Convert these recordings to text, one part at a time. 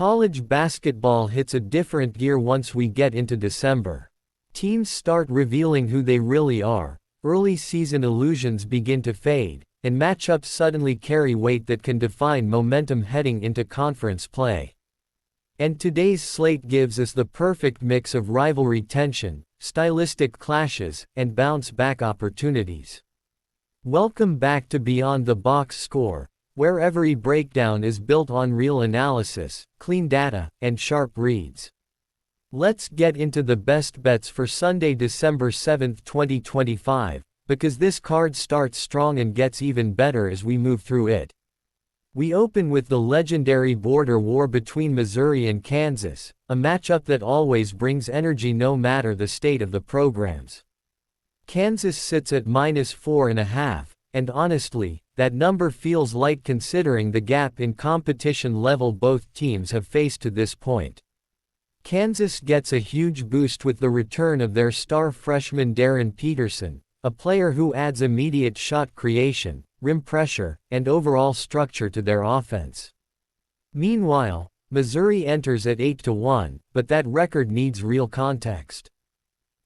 College basketball hits a different gear once we get into December. Teams start revealing who they really are, early season illusions begin to fade, and matchups suddenly carry weight that can define momentum heading into conference play. And today's slate gives us the perfect mix of rivalry tension, stylistic clashes, and bounce-back opportunities. Welcome back to Beyond the Box Score, where every breakdown is built on real analysis, clean data, and sharp reads. Let's get into the best bets for Sunday, December 7, 2025, because this card starts strong and gets even better as we move through it. We open with the legendary border war between Missouri and Kansas, a matchup that always brings energy no matter the state of the programs. Kansas sits at -4.5, and honestly, that number feels light considering the gap in competition level both teams have faced to this point. Kansas gets a huge boost with the return of their star freshman Darren Peterson, a player who adds immediate shot creation, rim pressure, and overall structure to their offense. Meanwhile, Missouri enters at 8-1, but that record needs real context.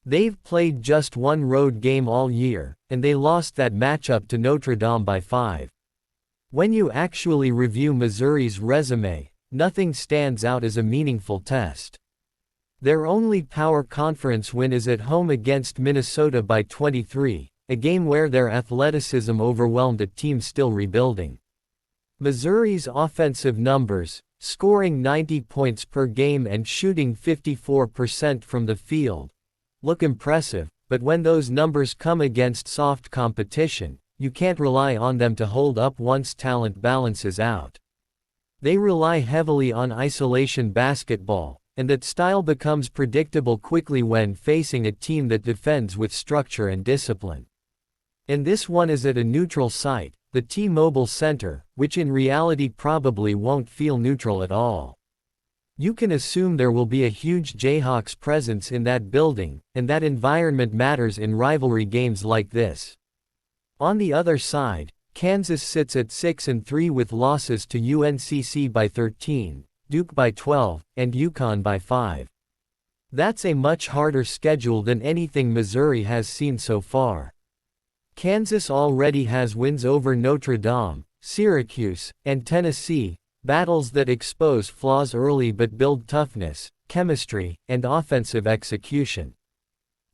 They've played just one road game all year, and they lost that matchup to Notre Dame by 5. When you actually review Missouri's resume, nothing stands out as a meaningful test. Their only Power Conference win is at home against Minnesota by 23, a game where their athleticism overwhelmed a team still rebuilding. Missouri's offensive numbers, scoring 90 points per game and shooting 54% from the field, look impressive, but when those numbers come against soft competition, you can't rely on them to hold up once talent balances out. They rely heavily on isolation basketball, and that style becomes predictable quickly when facing a team that defends with structure and discipline. And this one is at a neutral site, the T-Mobile Center, which in reality probably won't feel neutral at all. You can assume there will be a huge Jayhawks presence in that building, and that environment matters in rivalry games like this. On the other side, Kansas sits at 6-3 with losses to UNCC by 13, Duke by 12, and UConn by 5. That's a much harder schedule than anything Missouri has seen so far. Kansas already has wins over Notre Dame, Syracuse, and Tennessee, battles that expose flaws early but build toughness, chemistry, and offensive execution.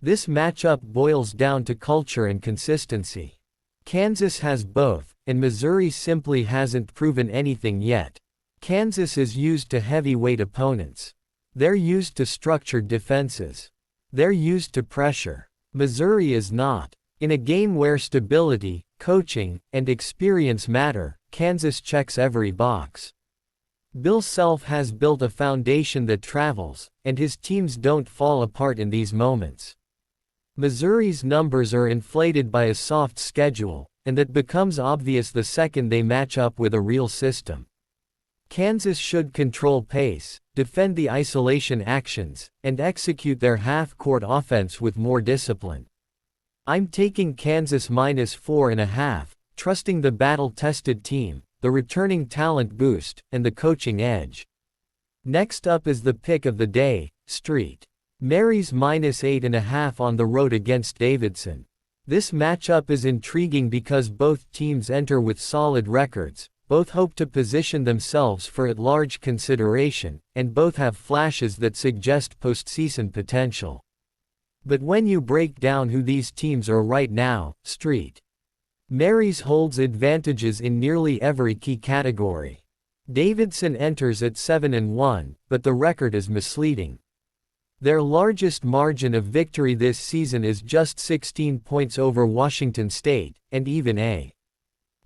This matchup boils down to culture and consistency. Kansas has both, and Missouri simply hasn't proven anything yet. Kansas is used to heavyweight opponents. They're used to structured defenses. They're used to pressure. Missouri is not. In a game where stability, coaching, and experience matter, Kansas checks every box. Bill Self has built a foundation that travels, and his teams don't fall apart in these moments. Missouri's numbers are inflated by a soft schedule, and that becomes obvious the second they match up with a real system. Kansas should control pace, defend the isolation actions, and execute their half-court offense with more discipline. I'm taking Kansas -4.5, trusting the battle-tested team, the returning talent boost, and the coaching edge. Next up is the pick of the day, Street. Mary's -8.5 on the road against Davidson. This matchup is intriguing because both teams enter with solid records, both hope to position themselves for at-large consideration, and both have flashes that suggest postseason potential. But when you break down who these teams are right now, Street. Mary's holds advantages in nearly every key category. Davidson enters at 7-1, but the record is misleading. Their largest margin of victory this season is just 16 points over Washington State, and even a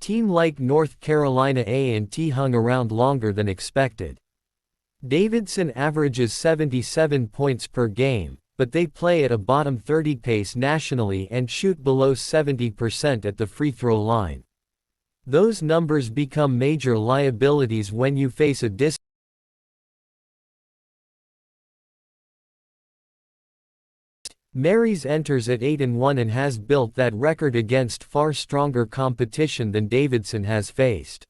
team like North Carolina A&T hung around longer than expected. Davidson averages 77 points per game, but they play at a bottom 30 pace nationally and shoot below 70% at the free throw line. Those numbers become major liabilities when you face a Mary's enters at 8-1 and has built that record against far stronger competition than Davidson has faced.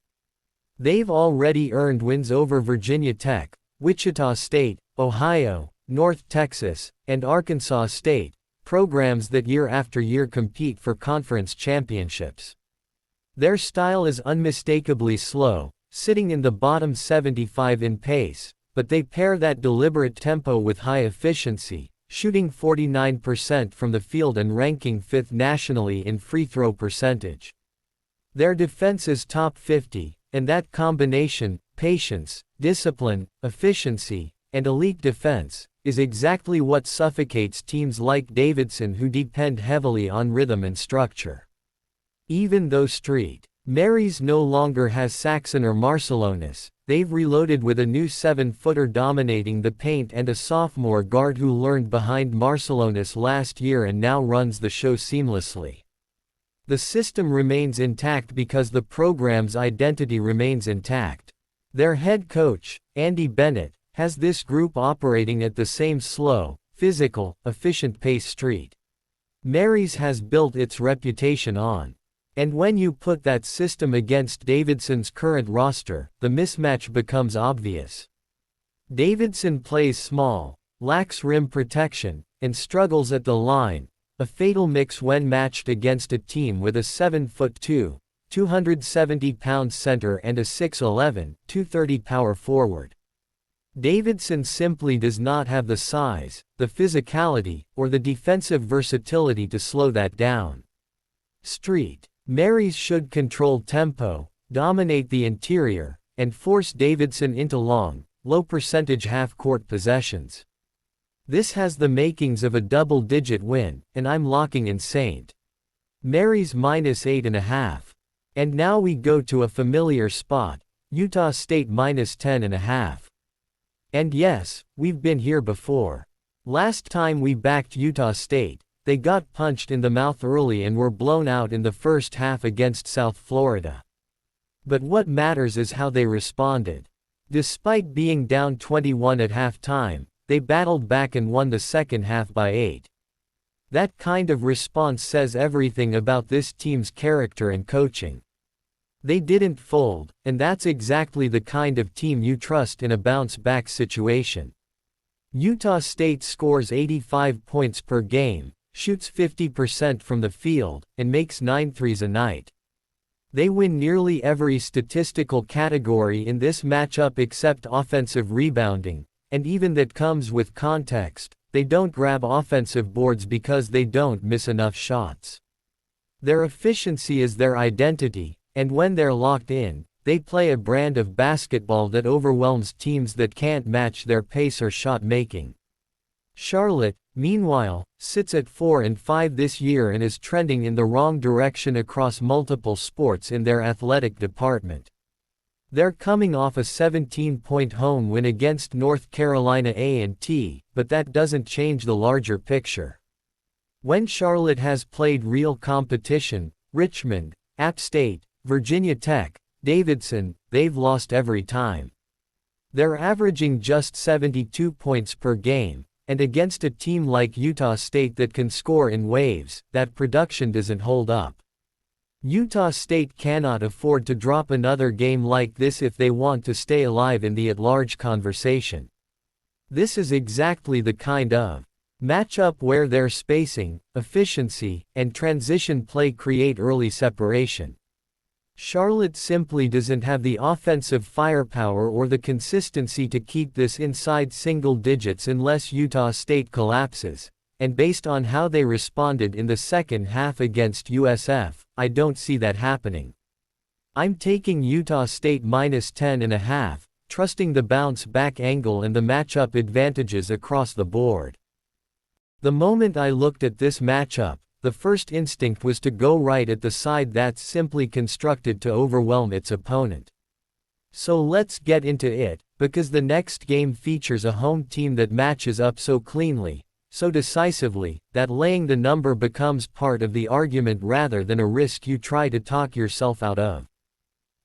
They've already earned wins over Virginia Tech, Wichita State, Ohio, North Texas, and Arkansas State, programs that year after year compete for conference championships. Their style is unmistakably slow, sitting in the bottom 75 in pace, but they pair that deliberate tempo with high efficiency, shooting 49% from the field and ranking 5th nationally in free throw percentage. Their defense is top 50, and that combination, patience, discipline, efficiency, and elite defense, is exactly what suffocates teams like Davidson who depend heavily on rhythm and structure. Even though St. Mary's no longer has Saxon or Marcellonis, they've reloaded with a new 7-footer dominating the paint and a sophomore guard who learned behind Marcellonis last year and now runs the show seamlessly. The system remains intact because the program's identity remains intact. Their head coach, Andy Bennett, has this group operating at the same slow, physical, efficient pace St. Mary's has built its reputation on. And when you put that system against Davidson's current roster, the mismatch becomes obvious. Davidson plays small, lacks rim protection, and struggles at the line, a fatal mix when matched against a team with a 7'2", 270-pound center and a 6'11", 230 power forward. Davidson simply does not have the size, the physicality, or the defensive versatility to slow that down. St. Mary's should control tempo, dominate the interior, and force Davidson into long, low-percentage half-court possessions. This has the makings of a double-digit win, and I'm locking in St. Mary's -8.5. And now we go to a familiar spot, Utah State -10.5. And yes, we've been here before. Last time we backed Utah State, they got punched in the mouth early and were blown out in the first half against South Florida. But what matters is how they responded. Despite being down 21 at halftime, they battled back and won the second half by 8. That kind of response says everything about this team's character and coaching. They didn't fold, and that's exactly the kind of team you trust in a bounce-back situation. Utah State scores 85 points per game, shoots 50% from the field, and makes 9 threes a night. They win nearly every statistical category in this matchup except offensive rebounding, and even that comes with context. They don't grab offensive boards because they don't miss enough shots. Their efficiency is their identity, and when they're locked in, they play a brand of basketball that overwhelms teams that can't match their pace or shot making. Charlotte, meanwhile, sits at 4-5 this year and is trending in the wrong direction across multiple sports in their athletic department. They're coming off a 17-point home win against North Carolina A&T, but that doesn't change the larger picture. When Charlotte has played real competition, Richmond, App State, Virginia Tech, Davidson, they've lost every time. They're averaging just 72 points per game, and against a team like Utah State that can score in waves, that production doesn't hold up. Utah State cannot afford to drop another game like this if they want to stay alive in the at-large conversation. This is exactly the kind of matchup where their spacing, efficiency, and transition play create early separation. Charlotte simply doesn't have the offensive firepower or the consistency to keep this inside single digits unless Utah State collapses, and based on how they responded in the second half against USF, I don't see that happening. I'm taking Utah State -10.5, trusting the bounce-back angle and the matchup advantages across the board. The moment I looked at this matchup, the first instinct was to go right at the side that's simply constructed to overwhelm its opponent. So let's get into it, because the next game features a home team that matches up so cleanly, so decisively, that laying the number becomes part of the argument rather than a risk you try to talk yourself out of.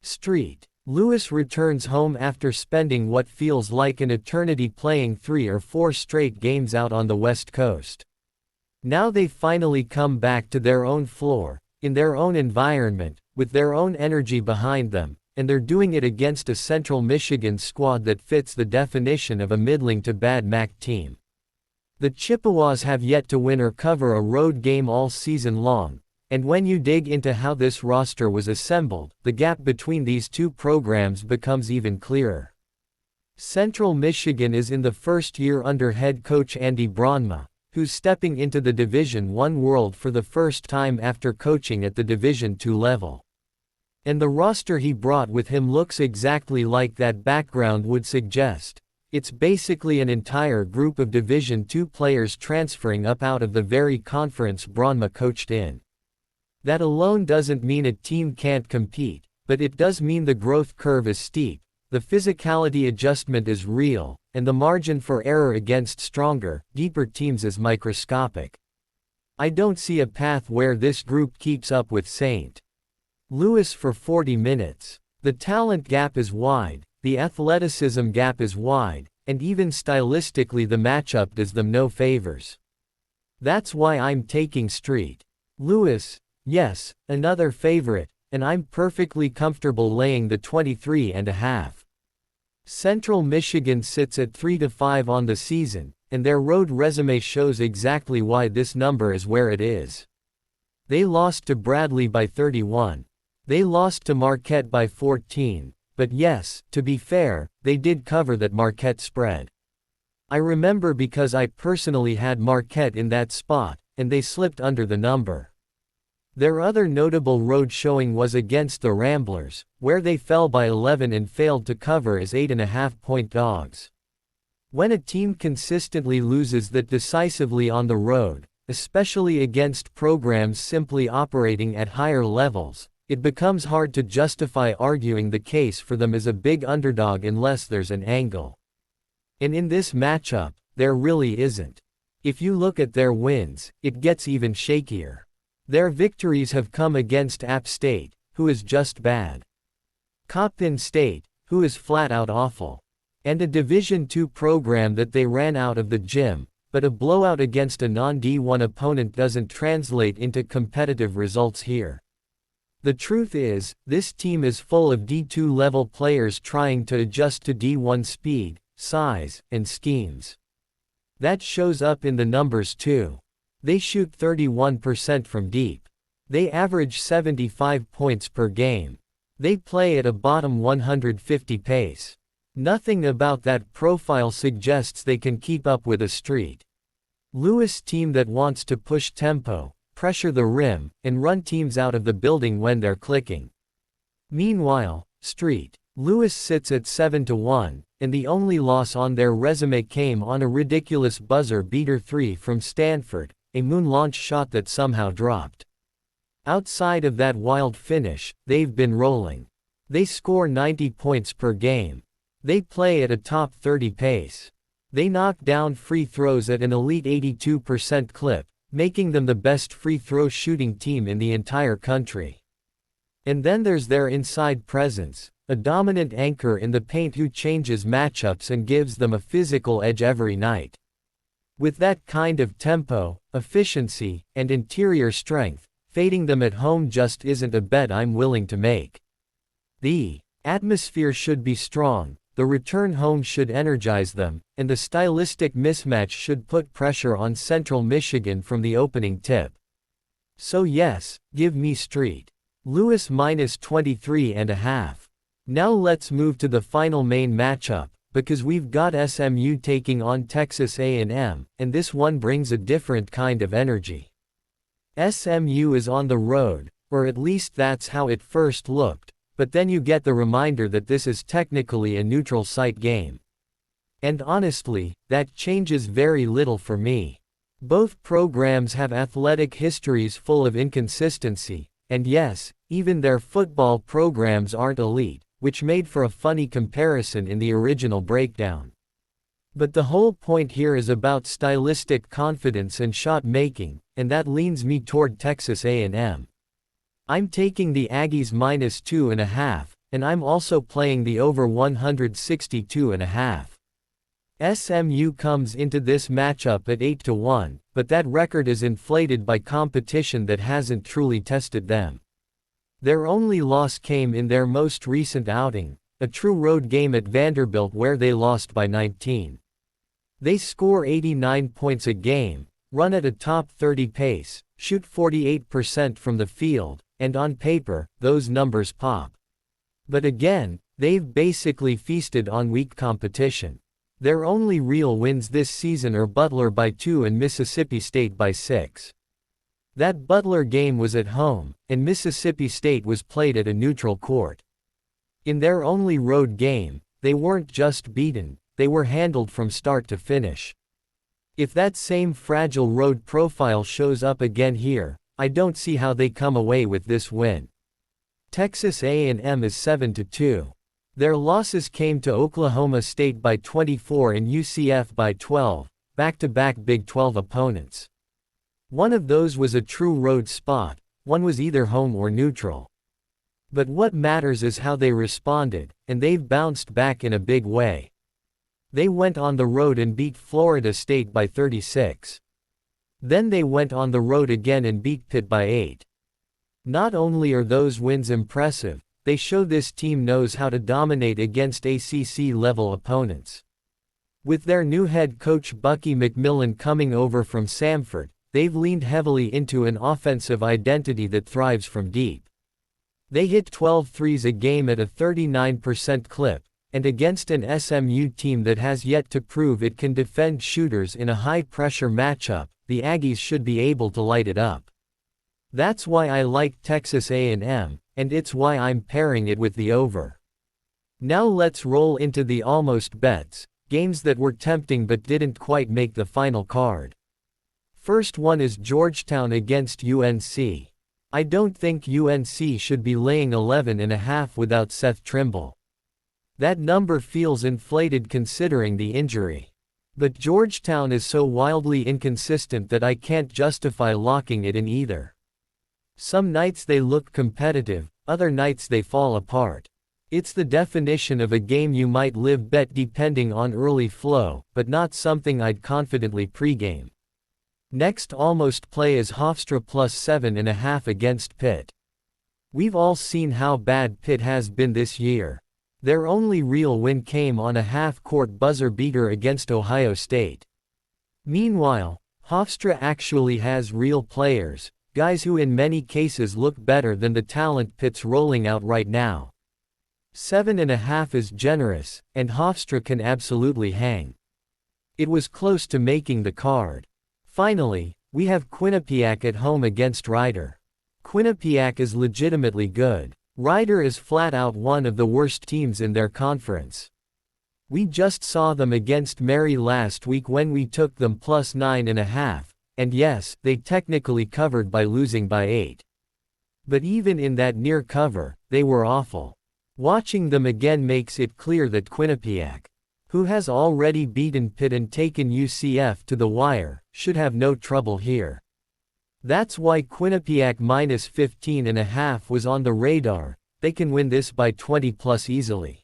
St. Louis returns home after spending what feels like an eternity playing 3 or 4 straight games out on the West Coast. Now they finally come back to their own floor, in their own environment, with their own energy behind them, and they're doing it against a Central Michigan squad that fits the definition of a middling to bad MAC team. The Chippewas have yet to win or cover a road game all season long, and when you dig into how this roster was assembled, the gap between these two programs becomes even clearer. Central Michigan is in the first year under head coach Andy Braunma, who's stepping into the Division I world for the first time after coaching at the Division II level. And the roster he brought with him looks exactly like that background would suggest. It's basically an entire group of Division II players transferring up out of the very conference Braunma coached in. That alone doesn't mean a team can't compete, but it does mean the growth curve is steep, the physicality adjustment is real, and the margin for error against stronger, deeper teams is microscopic. I don't see a path where this group keeps up with St. Louis for 40 minutes. The talent gap is wide, the athleticism gap is wide, and even stylistically the matchup does them no favors. That's why I'm taking St. Louis. Yes, another favorite, and I'm perfectly comfortable laying the 23.5. Central Michigan sits at 3-5 on the season, and their road resume shows exactly why this number is where it is. They lost to Bradley by 31. They lost to Marquette by 14, but yes, to be fair, they did cover that Marquette spread. I remember because I personally had Marquette in that spot, and they slipped under the number. Their other notable road showing was against the Ramblers, where they fell by 11 and failed to cover as 8.5-point dogs. When a team consistently loses that decisively on the road, especially against programs simply operating at higher levels, it becomes hard to justify arguing the case for them as a big underdog unless there's an angle. And in this matchup, there really isn't. If you look at their wins, it gets even shakier. Their victories have come against App State, who is just bad. Coppin State, who is flat out awful. And a Division II program that they ran out of the gym, but a blowout against a non-D1 opponent doesn't translate into competitive results here. The truth is, this team is full of D2 level players trying to adjust to D1 speed, size, and schemes. That shows up in the numbers too. They shoot 31% from deep. They average 75 points per game. They play at a bottom 150 pace. Nothing about that profile suggests they can keep up with a St. Louis team that wants to push tempo, pressure the rim, and run teams out of the building when they're clicking. Meanwhile, St. Louis sits at 7-1, and the only loss on their resume came on a ridiculous buzzer-beater 3 from Stanford, a moon launch shot that somehow dropped. Outside of that wild finish, they've been rolling. They score 90 points per game. They play at a top 30 pace. They knock down free throws at an elite 82% clip, making them the best free throw shooting team in the entire country. And then there's their inside presence, a dominant anchor in the paint who changes matchups and gives them a physical edge every night. With that kind of tempo, efficiency, and interior strength, fading them at home just isn't a bet I'm willing to make. The atmosphere should be strong, the return home should energize them, and the stylistic mismatch should put pressure on Central Michigan from the opening tip. So yes, give me St. Louis minus 23.5. Now let's move to the final main matchup, because we've got SMU taking on Texas A&M, and this one brings a different kind of energy. SMU is on the road, or at least that's how it first looked, but then you get the reminder that this is technically a neutral site game. And honestly, that changes very little for me. Both programs have athletic histories full of inconsistency, and yes, even their football programs aren't elite, which made for a funny comparison in the original breakdown. But the whole point here is about stylistic confidence and shot making, and that leans me toward Texas A&M. I'm taking the Aggies minus 2.5, and I'm also playing the over 162.5. SMU comes into this matchup at 8-1, but that record is inflated by competition that hasn't truly tested them. Their only loss came in their most recent outing, a true road game at Vanderbilt where they lost by 19. They score 89 points a game, run at a top 30 pace, shoot 48% from the field, and on paper, those numbers pop. But again, they've basically feasted on weak competition. Their only real wins this season are Butler by 2 and Mississippi State by 6. That Butler game was at home, and Mississippi State was played at a neutral court. In their only road game, they weren't just beaten, they were handled from start to finish. If that same fragile road profile shows up again here, I don't see how they come away with this win. Texas A&M is 7-2. Their losses came to Oklahoma State by 24 and UCF by 12, back-to-back Big 12 opponents. One of those was a true road spot, one was either home or neutral. But what matters is how they responded, and they've bounced back in a big way. They went on the road and beat Florida State by 36. Then they went on the road again and beat Pitt by 8. Not only are those wins impressive, they show this team knows how to dominate against ACC-level opponents. With their new head coach Bucky McMillan coming over from Samford, they've leaned heavily into an offensive identity that thrives from deep. They hit 12 threes a game at a 39% clip, and against an SMU team that has yet to prove it can defend shooters in a high-pressure matchup, the Aggies should be able to light it up. That's why I like Texas A&M, and it's why I'm pairing it with the over. Now let's roll into the almost bets, games that were tempting but didn't quite make the final card. First one is Georgetown against UNC. I don't think UNC should be laying 11.5 without Seth Trimble. That number feels inflated considering the injury. But Georgetown is so wildly inconsistent that I can't justify locking it in either. Some nights they look competitive, other nights they fall apart. It's the definition of a game you might live bet depending on early flow, but not something I'd confidently pregame. Next almost play is Hofstra plus 7.5 against Pitt. We've all seen how bad Pitt has been this year. Their only real win came on a half-court buzzer beater against Ohio State. Meanwhile, Hofstra actually has real players, guys who in many cases look better than the talent Pitt's rolling out right now. 7.5 is generous, and Hofstra can absolutely hang. It was close to making the card. Finally, we have Quinnipiac at home against Rider. Quinnipiac is legitimately good. Rider is flat out one of the worst teams in their conference. We just saw them against Mary last week when we took them plus 9.5, and yes, they technically covered by losing by 8. But even in that near cover, they were awful. Watching them again makes it clear that Quinnipiac, who has already beaten Pitt and taken UCF to the wire, should have no trouble here. That's why Quinnipiac minus 15.5 was on the radar. They can win this by 20 plus easily.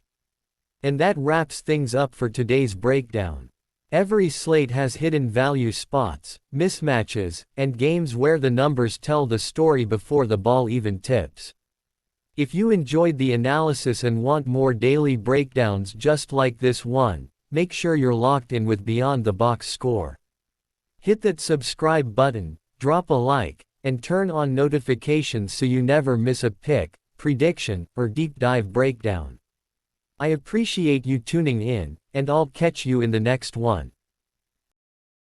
And that wraps things up for today's breakdown. Every slate has hidden value spots, mismatches, and games where the numbers tell the story before the ball even tips. If you enjoyed the analysis and want more daily breakdowns just like this one, make sure you're locked in with Beyond the Box Score. Hit that subscribe button, drop a like, and turn on notifications so you never miss a pick, prediction, or deep dive breakdown. I appreciate you tuning in, and I'll catch you in the next one.